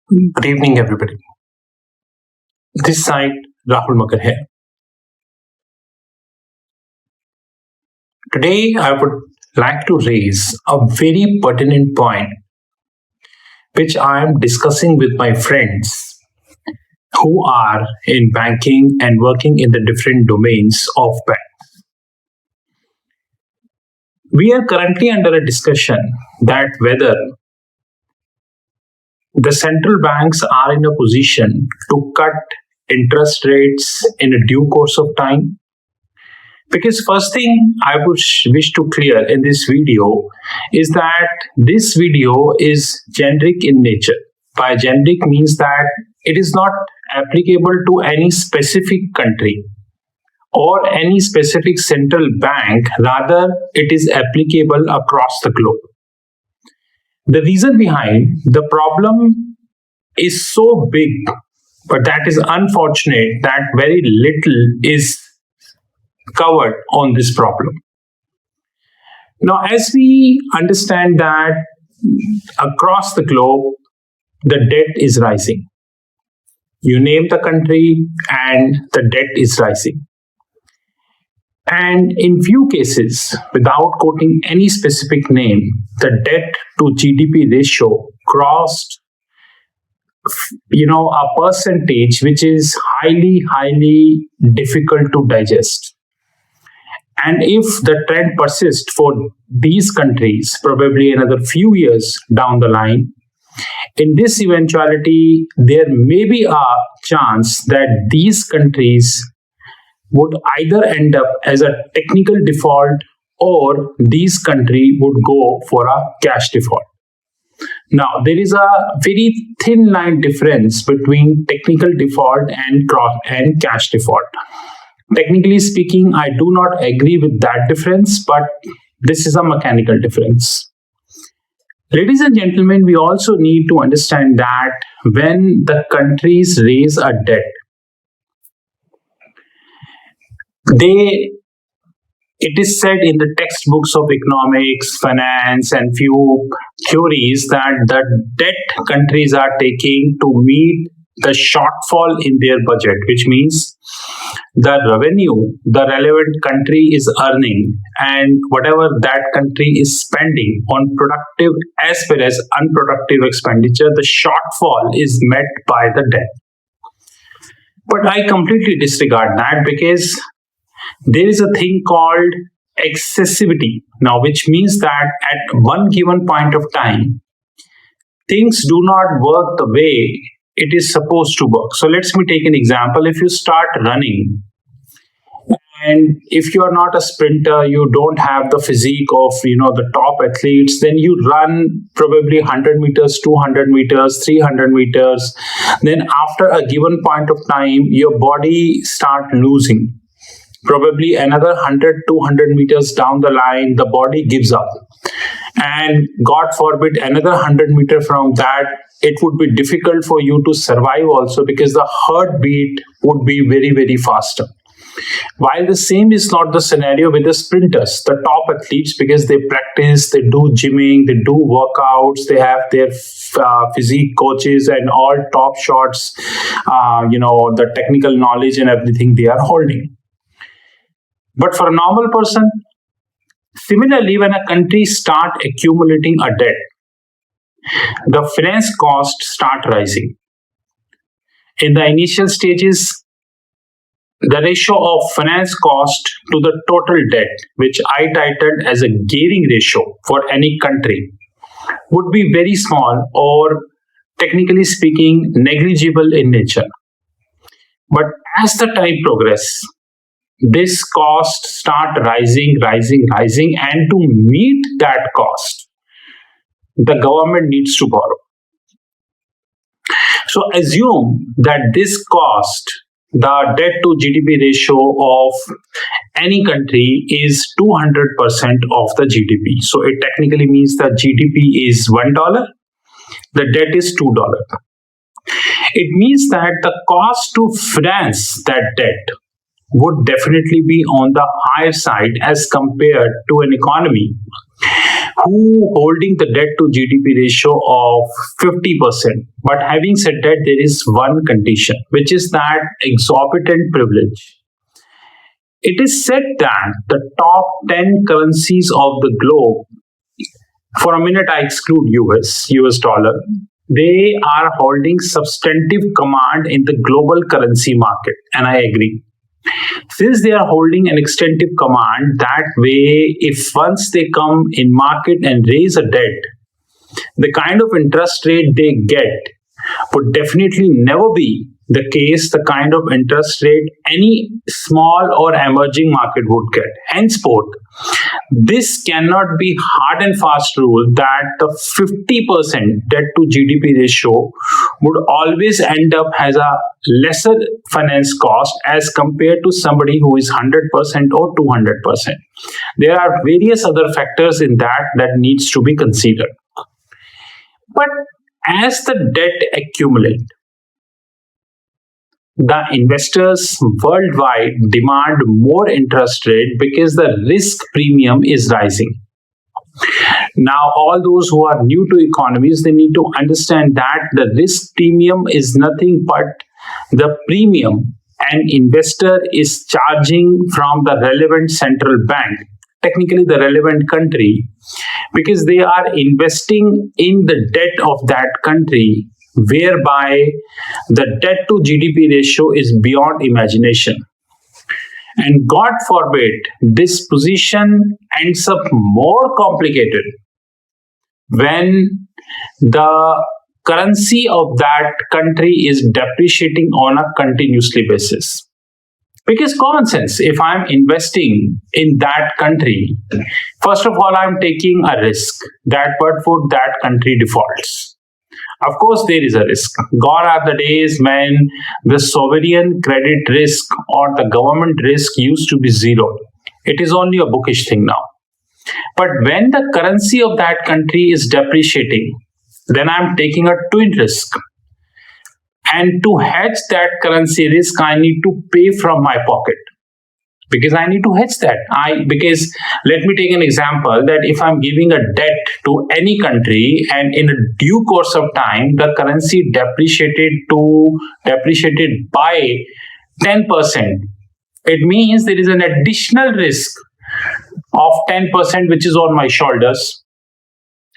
Good evening, everybody. This side, Rahul Magan here. Today, I would like to raise a very pertinent point which I am discussing with my friends who are in banking and working in the different domains of bank. We are currently under a discussion that whether the central banks are in a position to cut interest rates in a due course of time. Because first thing I would wish to clear in this video is that this video is generic in nature. By generic means that it is not applicable to any specific country or any specific central bank. Rather, it is applicable across the globe. The reason behind the problem is so big, but that is unfortunate that very little is covered on this problem. Now, as we understand that across the globe, the debt is rising. You name the country and the debt is rising. And in few cases, without quoting any specific name, the debt to GDP ratio crossed a percentage which is highly difficult to digest. And if the trend persists for these countries, probably another few years down the line, in this eventuality, there may be a chance that these countries would either end up as a technical default or these countries would go for a cash default. Now, there is a very thin line difference between technical default and cash default. Technically speaking, I do not agree with that difference, but this is a mechanical difference. Ladies and gentlemen, we also need to understand that when the countries raise a debt, it is said in the textbooks of economics, finance, and few theories that the debt countries are taking to meet the shortfall in their budget, which means the revenue the relevant country is earning and whatever that country is spending on productive as well as unproductive expenditure, the shortfall is met by the debt. But I completely disregard that because there is a thing called excessivity now, which means that at one given point of time, things do not work the way it is supposed to work. So let me take an example. If you start running, and if you are not a sprinter, you don't have the physique of the top athletes, then you run probably 100 meters, 200 meters, 300 meters. Then after a given point of time, your body start losing. Probably another 100, 200 meters down the line, the body gives up. And God forbid, another 100 meters from that, it would be difficult for you to survive also because the heartbeat would be very faster. While the same is not the scenario with the sprinters, the top athletes, because they practice, they do gymming, they do workouts, they have their physique coaches and all top shots, the technical knowledge and everything they are holding. But for a normal person, similarly, when a country start accumulating a debt, the finance costs start rising. In the initial stages, the ratio of finance cost to the total debt, which I titled as a gearing ratio for any country, would be very small or technically speaking negligible in nature. But as the time progresses, this cost start rising, and to meet that cost, the government needs to borrow. So assume that this cost, the debt to GDP ratio of any country is 200% of the GDP. So it technically means that GDP is $1, the debt is $2. It means that the cost to finance that debt would definitely be on the higher side as compared to an economy who holding the debt to GDP ratio of 50%. But having said that, there is one condition, which is that exorbitant privilege. It is said that the top 10 currencies of the globe, for a minute I exclude US dollar, they are holding substantive command in the global currency market. And I agree. Since they are holding an extensive command, that way, if once they come in market and raise a debt, the kind of interest rate they get would definitely never be the case, the kind of interest rate any small or emerging market would get. Henceforth, this cannot be hard and fast rule that the 50% debt to GDP ratio would always end up as a lesser finance cost as compared to somebody who is 100% or 200%. There are various other factors in that needs to be considered. But as the debt accumulates, the investors worldwide demand more interest rate because the risk premium is rising. Now, all those who are new to economies, they need to understand that the risk premium is nothing but the premium an investor is charging from the relevant central bank, technically the relevant country, because they are investing in the debt of that country, whereby the debt to GDP ratio is beyond imagination. And God forbid, this position ends up more complicated when the currency of that country is depreciating on a continuously basis. Because common sense, if I'm investing in that country, first of all, I'm taking a risk that what would that country defaults. Of course, there is a risk. Gone are the days when the sovereign credit risk or the government risk used to be zero. It is only a bookish thing now. But when the currency of that country is depreciating, then I'm taking a twin risk. And to hedge that currency risk, I need to pay from my pocket. Because I need to hedge that. Because let me take an example that if I'm giving a debt to any country and in a due course of time the currency depreciated by 10%, it means there is an additional risk of 10% which is on my shoulders,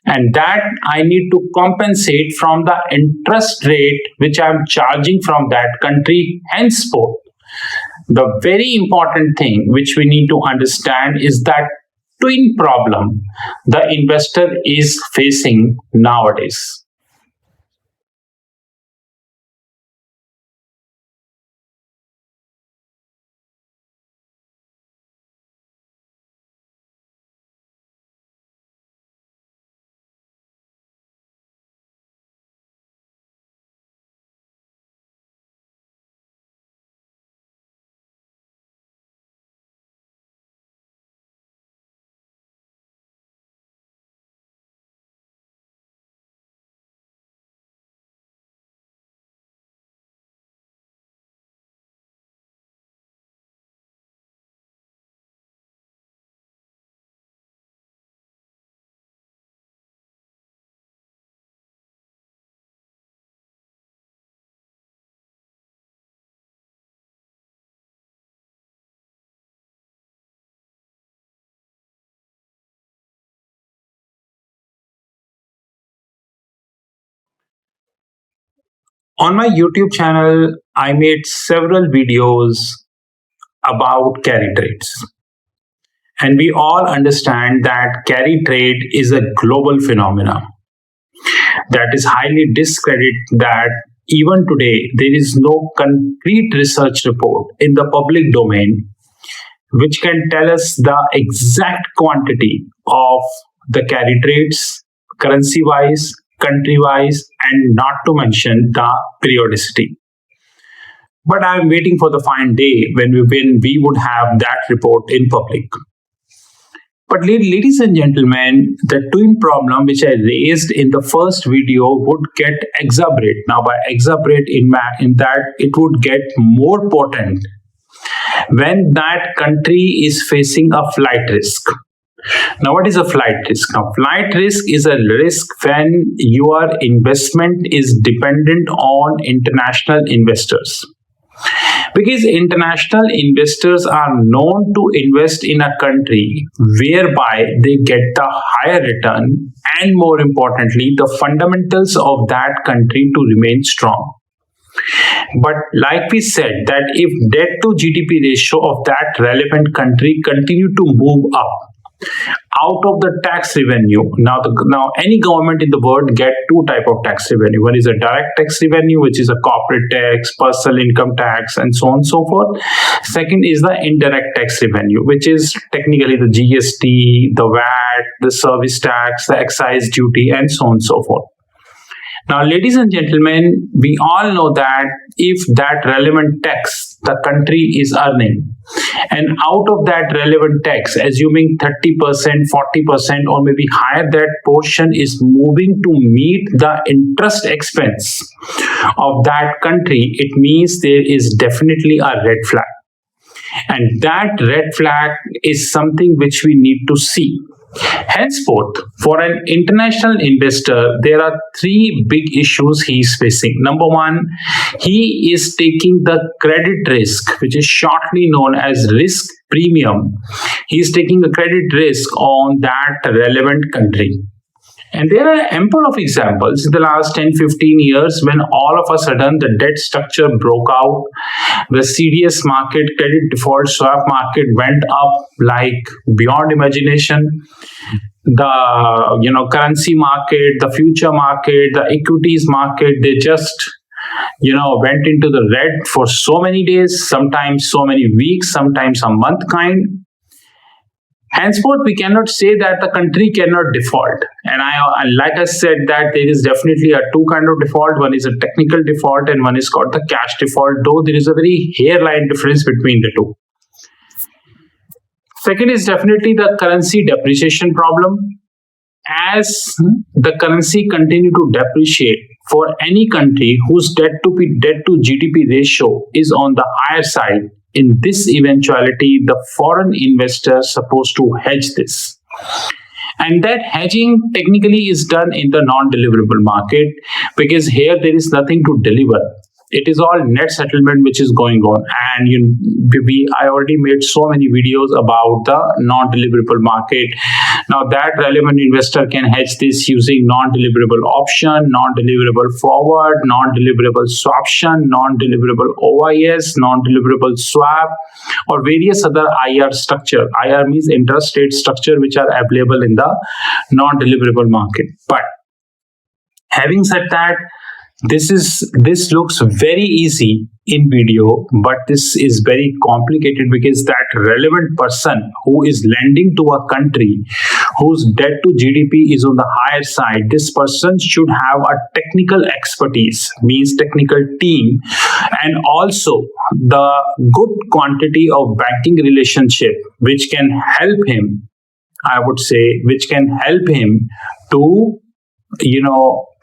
and that I need to compensate from the interest rate which I'm charging from that country henceforth. The very important thing which we need to understand is that twin problem the investor is facing nowadays. On my YouTube channel, I made several videos about carry trades. And we all understand that carry trade is a global phenomenon that is highly discredited, that even today there is no concrete research report in the public domain which can tell us the exact quantity of the carry trades, currency wise, country wise, and not to mention the periodicity. But I'm waiting for the fine day when we would have that report in public. But ladies and gentlemen, the twin problem which I raised in the first video would get exacerbate. Now, by exacerbate in that it would get more potent when that country is facing a flight risk. Now, what is a flight risk? Now, flight risk is a risk when your investment is dependent on international investors. Because international investors are known to invest in a country whereby they get the higher return and, more importantly, the fundamentals of that country to remain strong. But like we said, that if debt to GDP ratio of that relevant country continue to move up, out of the tax revenue. Now any government in the world get two type of tax revenue. One is a direct tax revenue, which is a corporate tax, personal income tax, and so on and so forth. Second is the indirect tax revenue, which is technically the GST, the VAT, the service tax, the excise duty, and so on and so forth. Now, ladies and gentlemen, we all know that if that relevant tax the country is earning, and out of that relevant tax, assuming 30%, 40%, or maybe higher, that portion is moving to meet the interest expense of that country, it means there is definitely a red flag. And that red flag is something which we need to see. Henceforth, for an international investor, there are three big issues he is facing. Number one, he is taking the credit risk, which is shortly known as risk premium. He is taking a credit risk on that relevant country. And there are ample of examples in the last 10, 15 years when all of a sudden the debt structure broke out, the CDS market, credit default swap market went up like beyond imagination. The currency market, the future market, the equities market, they just went into the red for so many days, sometimes so many weeks, sometimes a month kind. Henceforth, we cannot say that the country cannot default. And like I said, that there is definitely a two kind of default. One is a technical default and one is called the cash default, though there is a very hairline difference between the two. Second is definitely the currency depreciation problem. As the currency continue to depreciate, for any country whose debt to GDP ratio is on the higher side, in this eventuality, the foreign investors supposed to hedge this. And that hedging technically is done in the non-deliverable market, because here there is nothing to deliver. It is all net settlement which is going on. And I already made so many videos about the non-deliverable market. Now that relevant investor can hedge this using non-deliverable option, non-deliverable forward, non-deliverable swaption, non-deliverable OIS, non-deliverable swap, or various other IR structure. IR means interest rate structure, which are available in the non-deliverable market. But having said that, this looks very easy in video, but this is very complicated, because that relevant person who is lending to a country whose debt to GDP is on the higher side, this person should have a technical expertise, means technical team, and also the good quantity of banking relationship, which can help him, which can help him to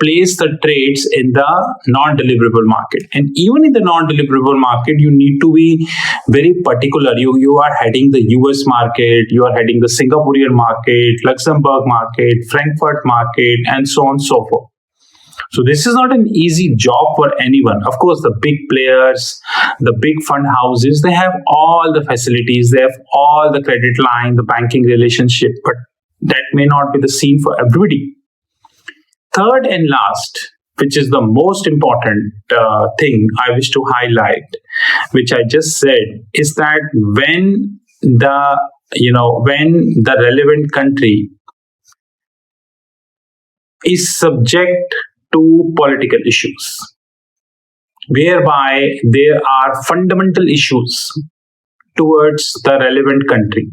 place the trades in the non-deliverable market. And even in the non-deliverable market, you need to be very particular. You are heading the US market, you are heading the Singaporean market, Luxembourg market, Frankfurt market, and so on and so forth. So this is not an easy job for anyone. Of course, the big players, the big fund houses, they have all the facilities, they have all the credit line, the banking relationship, but that may not be the scene for everybody. Third and last, which is the most important thing I wish to highlight, which I just said, is that when the relevant country is subject to political issues, whereby there are fundamental issues towards the relevant country.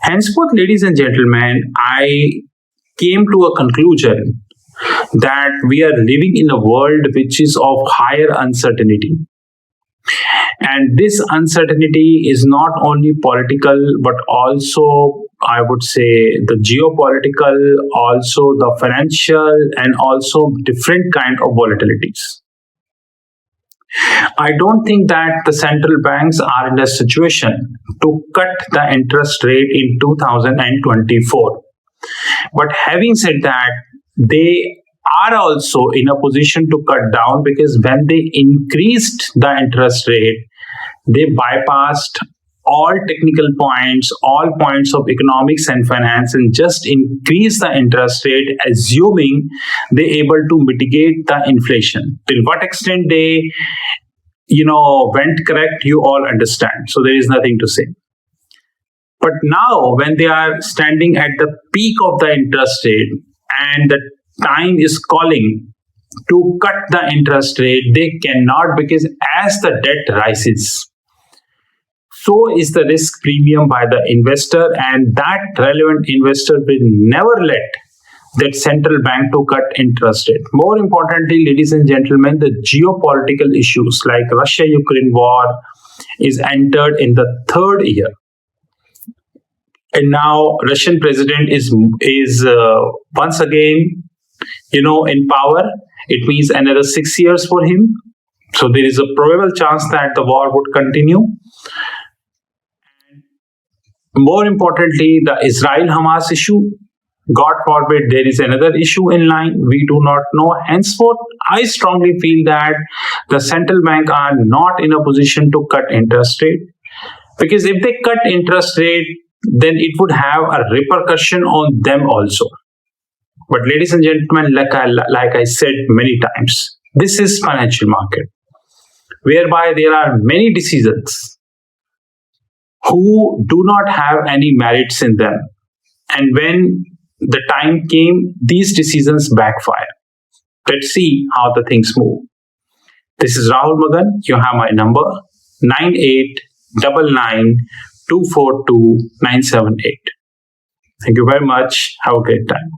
Henceforth, ladies and gentlemen, I came to a conclusion that we are living in a world which is of higher uncertainty. And this uncertainty is not only political, but also, I would say, the geopolitical, also the financial, and also different kind of volatilities. I don't think that the central banks are in a situation to cut the interest rate in 2024. But having said that, they are also in a position to cut down, because when they increased the interest rate, they bypassed all technical points, all points of economics and finance, and just increase the interest rate, assuming they able to mitigate the inflation. Till what extent they, went correct, you all understand. So there is nothing to say. But now, when they are standing at the peak of the interest rate and the time is calling to cut the interest rate, they cannot, because as the debt rises, so is the risk premium by the investor, and that relevant investor will never let that central bank to cut interest rate. More importantly, ladies and gentlemen, the geopolitical issues like Russia-Ukraine war is entered in the third year. And now Russian president is once again, in power. It means another 6 years for him. So there is a probable chance that the war would continue. More importantly, the Israel-Hamas issue. God forbid there is another issue in line. We do not know. Henceforth, I strongly feel that the central bank are not in a position to cut interest rate. Because if they cut interest rate, then it would have a repercussion on them also. But ladies and gentlemen, like I said many times, this is financial market, whereby there are many decisions who do not have any merits in them. And when the time came, these decisions backfire. Let's see how the things move. This is Rahul Magan. You have my number, 9899 242 978. Thank you very much. Have a great time.